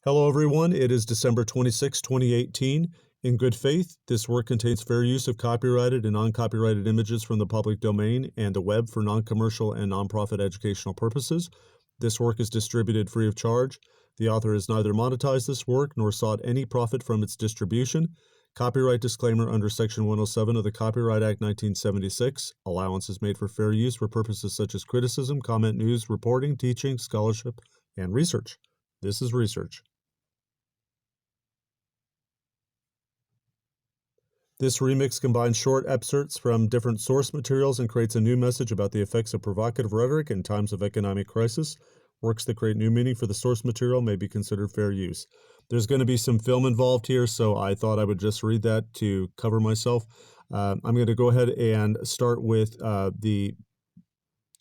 Hello, everyone. It is December 26, 2018. In good faith, this work contains fair use of copyrighted and non-copyrighted images from the public domain and the web for non-commercial and nonprofit educational purposes. This work is distributed free of charge. The author has neither monetized this work nor sought any profit from its distribution. Copyright disclaimer under Section 107 of the Copyright Act 1976. Allowance is made for fair use for purposes such as criticism, comment, news, reporting, teaching, scholarship, and research. This is research. This remix combines short excerpts from different source materials and creates a new message about the effects of provocative rhetoric in times of economic crisis. Works that create new meaning for the source material may be considered fair use. There's going to be some film involved here, so I thought I would just read that to cover myself. I'm going to go ahead and start with the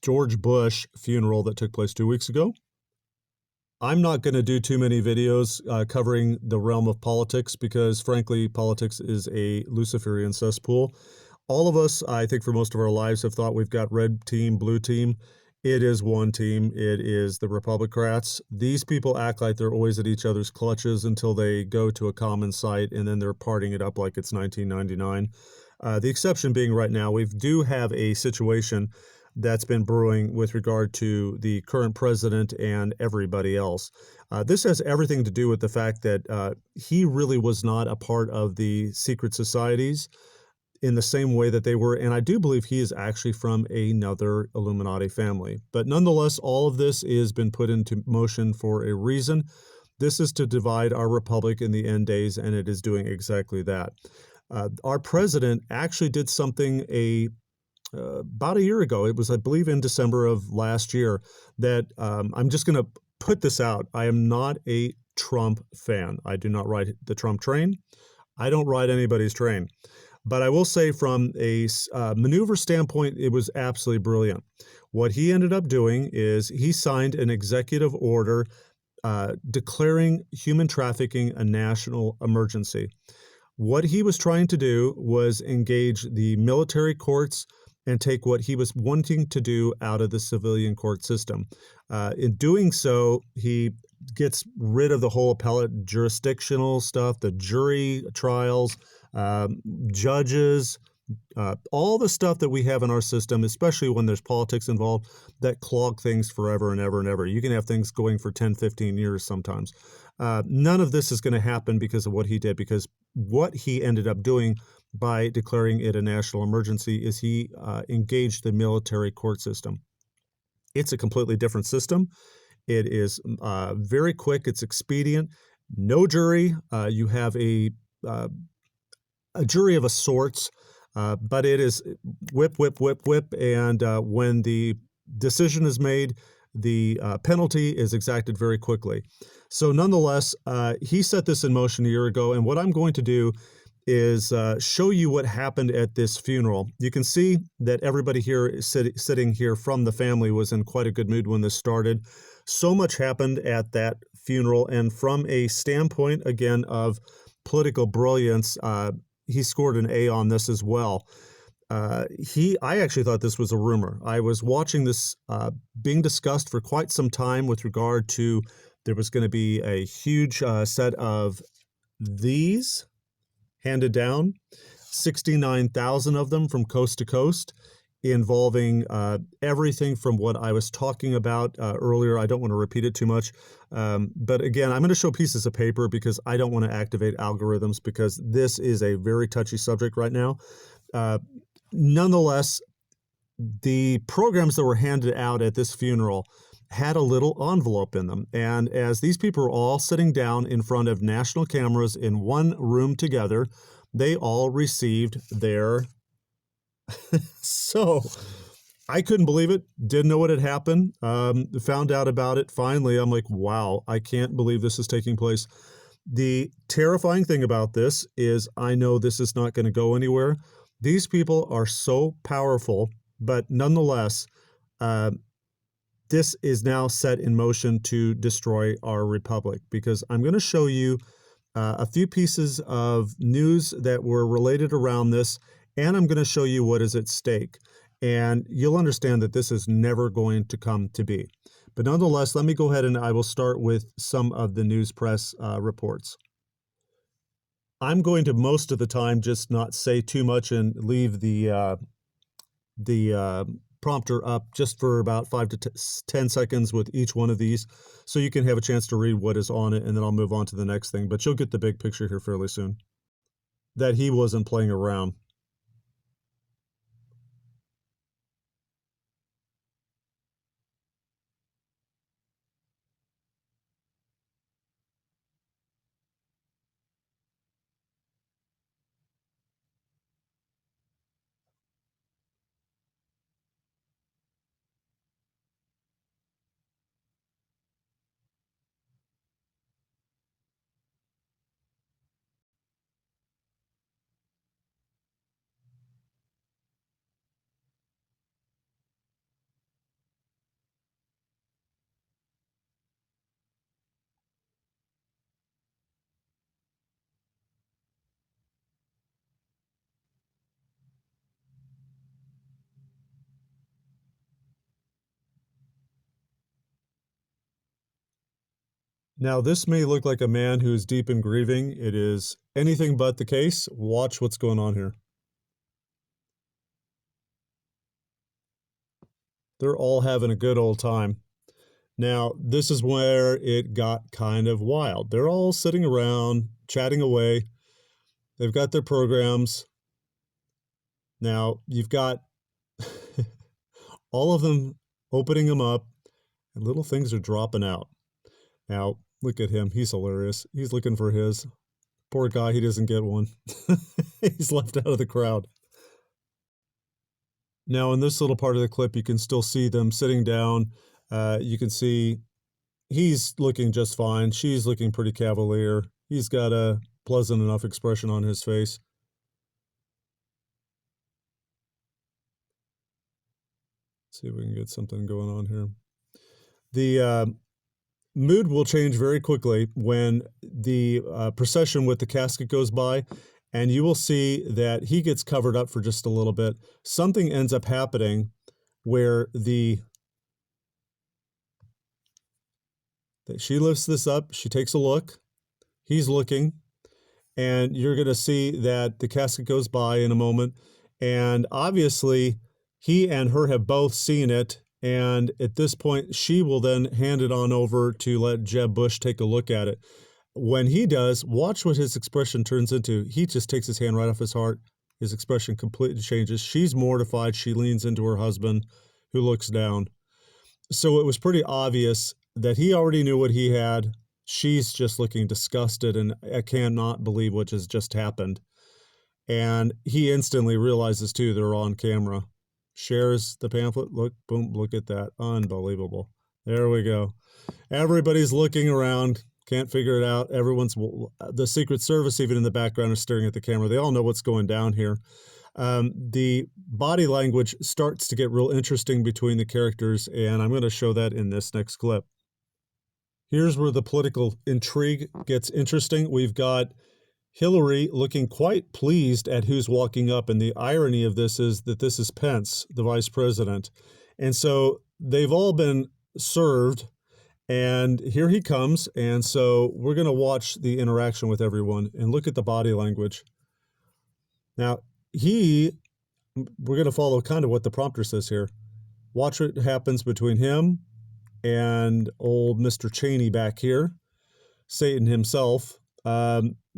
George Bush funeral that took place 2 weeks ago. I'm not going to do too many videos covering the realm of politics because, frankly, politics is a Luciferian cesspool. All of us, I think for most of our lives, have thought we've got red team, blue team. It is one team. It is the Republicrats. These people act like they're always at each other's clutches until they go to a common site, and then they're partying it up like it's 1999. The exception being right now, we do have a situation that's been brewing with regard to the current president and everybody else. This has everything to do with the fact that he really was not a part of the secret societies in the same way that they were, and I do believe he is actually from another Illuminati family. But nonetheless, all of this has been put into motion for a reason. This is to divide our republic in the end days, and it is doing exactly that. Our president actually did something about a year ago. It was, I believe, in December of last year that I'm just going to put this out. I am not a Trump fan. I do not ride the Trump train. I don't ride anybody's train. But I will say from a maneuver standpoint, it was absolutely brilliant. What he ended up doing is he signed an executive order declaring human trafficking a national emergency. What he was trying to do was engage the military courts and take what he was wanting to do out of the civilian court system. In doing so, he gets rid of the whole appellate jurisdictional stuff, the jury trials, judges, all the stuff that we have in our system, especially when there's politics involved, that clog things forever and ever and ever. You can have things going for 10, 15 years sometimes. None of this is going to happen because of what he did, because what he ended up doing by declaring it a national emergency is he engaged the military court system. It's a completely different system. It is very quick. It's expedient. No jury. You have a jury of a sorts, but it is whip, whip, whip, whip. And when the decision is made, the penalty is exacted very quickly. So nonetheless, he set this in motion a year ago. And what I'm going to do is show you what happened at this funeral. You can see that everybody here sitting here from the family was in quite a good mood when this started. So much happened at that funeral. And from a standpoint, again, of political brilliance, he scored an A on this as well. I actually thought this was a rumor. I was watching this being discussed for quite some time with regard to there was going to be a huge set of these handed down, 69,000 of them from coast to coast, involving everything from what I was talking about earlier. I don't want to repeat it too much. But again, I'm going to show pieces of paper because I don't want to activate algorithms because this is a very touchy subject right now. Nonetheless, the programs that were handed out at this funeral had a little envelope in them. And as these people were all sitting down in front of national cameras in one room together, they all received their... So I couldn't believe it. Didn't know what had happened. Found out about it. Finally, I'm like, wow, I can't believe this is taking place. The terrifying thing about this is I know this is not going to go anywhere. These people are so powerful, but nonetheless, this is now set in motion to destroy our republic because I'm going to show you a few pieces of news that were related around this, and I'm going to show you what is at stake. And you'll understand that this is never going to come to be. But nonetheless, let me go ahead and I will start with some of the news press reports. I'm going to most of the time just not say too much and leave the prompter up just for about 5 to 10 seconds with each one of these, so you can have a chance to read what is on it, and then I'll move on to the next thing. But you'll get the big picture here fairly soon. That he wasn't playing around. Now, this may look like a man who is deep in grieving. It is anything but the case. Watch what's going on here. They're all having a good old time. Now, this is where it got kind of wild. They're all sitting around, chatting away. They've got their programs. Now, you've got all of them opening them up, and little things are dropping out. Now, look at him. He's hilarious. He's looking for his. Poor guy, he doesn't get one. He's left out of the crowd. Now, in this little part of the clip, you can still see them sitting down. You can see he's looking just fine. She's looking pretty cavalier. He's got a pleasant enough expression on his face. Let's see if we can get something going on here. The mood will change very quickly when the procession with the casket goes by, and you will see that he gets covered up for just a little bit. Something ends up happening where she lifts this up, she takes a look, he's looking, and you're going to see that the casket goes by in a moment, and obviously he and her have both seen it. And at this point, she will then hand it on over to let Jeb Bush take a look at it. When he does, watch what his expression turns into. He just takes his hand right off his heart. His expression completely changes. She's mortified. She leans into her husband, who looks down. So it was pretty obvious that he already knew what he had. She's just looking disgusted, and I cannot believe what has just happened. And he instantly realizes, too, they're on camera. Shares the pamphlet. Look, boom, look at that. Unbelievable. There we go. Everybody's looking around. Can't figure it out. The Secret Service, even in the background, is staring at the camera. They all know what's going down here. The body language starts to get real interesting between the characters, and I'm going to show that in this next clip. Here's where the political intrigue gets interesting. We've got Hillary looking quite pleased at who's walking up, and the irony of this is that this is Pence, the vice president. And so they've all been served, and here he comes, and so we're going to watch the interaction with everyone and look at the body language. Now, we're going to follow kind of what the prompter says here. Watch what happens between him and old Mr. Cheney back here, Satan himself.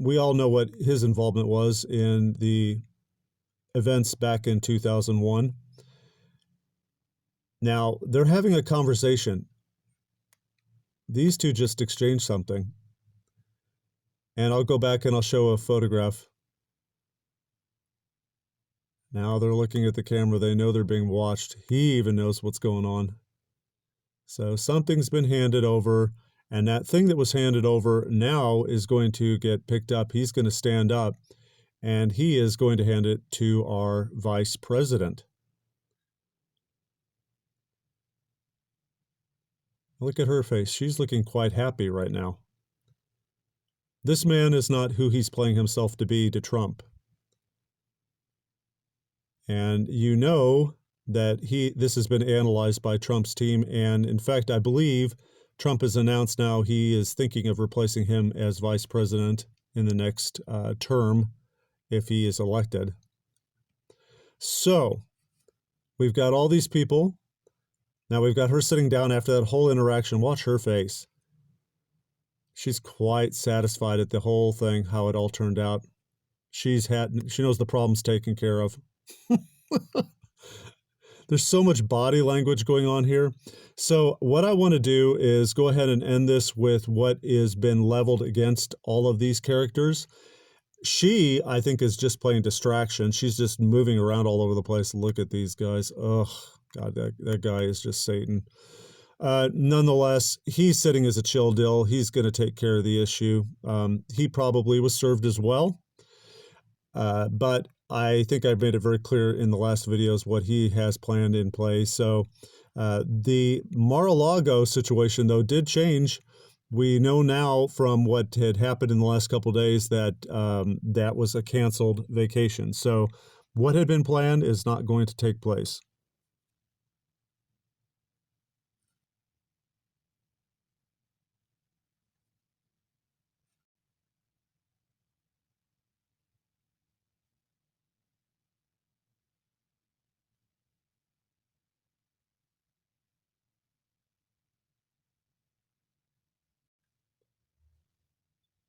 We all know what his involvement was in the events back in 2001. Now, they're having a conversation. These two just exchanged something. And I'll go back and I'll show a photograph. Now they're looking at the camera. They know they're being watched. He even knows what's going on. So something's been handed over. And that thing that was handed over now is going to get picked up. He's going to stand up, and he is going to hand it to our vice president. Look at her face. She's looking quite happy right now. This man is not who he's playing himself to be to Trump. And you know that this has been analyzed by Trump's team. And in fact, I believe Trump has announced now he is thinking of replacing him as vice president in the next term if he is elected. So we've got all these people. Now we've got her sitting down after that whole interaction. Watch her face. She's quite satisfied at the whole thing, how it all turned out. She knows the problem's taken care of. There's so much body language going on here. So what I want to do is go ahead and end this with what has been leveled against all of these characters. She, I think, is just playing distraction. She's just moving around all over the place. Look at these guys. Oh, God, that guy is just Satan. Nonetheless, he's sitting as a chill dill. He's going to take care of the issue. He probably was served as well. But I think I've made it very clear in the last videos what he has planned in play. So the Mar-a-Lago situation, though, did change. We know now from what had happened in the last couple of days that that was a canceled vacation. So what had been planned is not going to take place.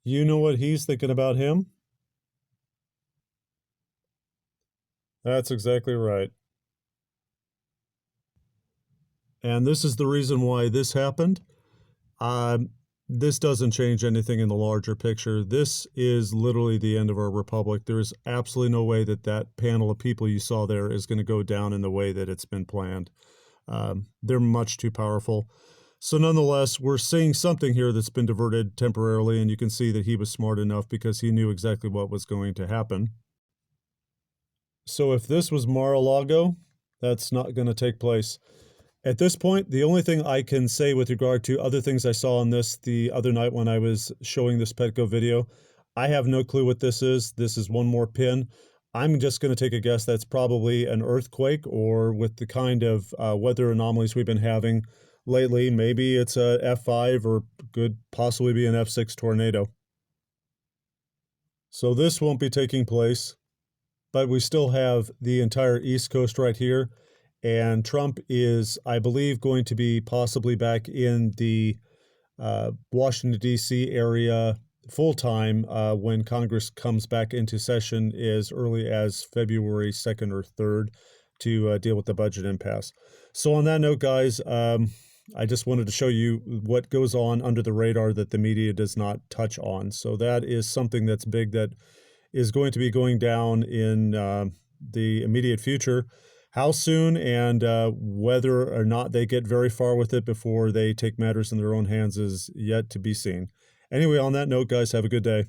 You know what he's thinking about him? That's exactly right. And this is the reason why this happened. This doesn't change anything in the larger picture. This is literally the end of our republic. There is absolutely no way that that panel of people you saw there is going to go down in the way that it's been planned. They're much too powerful. So nonetheless, we're seeing something here that's been diverted temporarily, and you can see that he was smart enough because he knew exactly what was going to happen. So if this was Mar-a-Lago, that's not going to take place. At this point, the only thing I can say with regard to other things I saw on this the other night when I was showing this Petco video, I have no clue what this is. This is one more pin. I'm just going to take a guess that's probably an earthquake, or with the kind of weather anomalies we've been having lately, maybe it's a F5 or could possibly be an F6 tornado. So this won't be taking place, but we still have the entire East Coast right here. And Trump is, I believe, going to be possibly back in the Washington, D.C. area full-time when Congress comes back into session as early as February 2nd or 3rd to deal with the budget impasse. So on that note, guys, I just wanted to show you what goes on under the radar that the media does not touch on. So that is something that's big that is going to be going down in the immediate future. How soon and whether or not they get very far with it before they take matters in their own hands is yet to be seen. Anyway, on that note, guys, have a good day.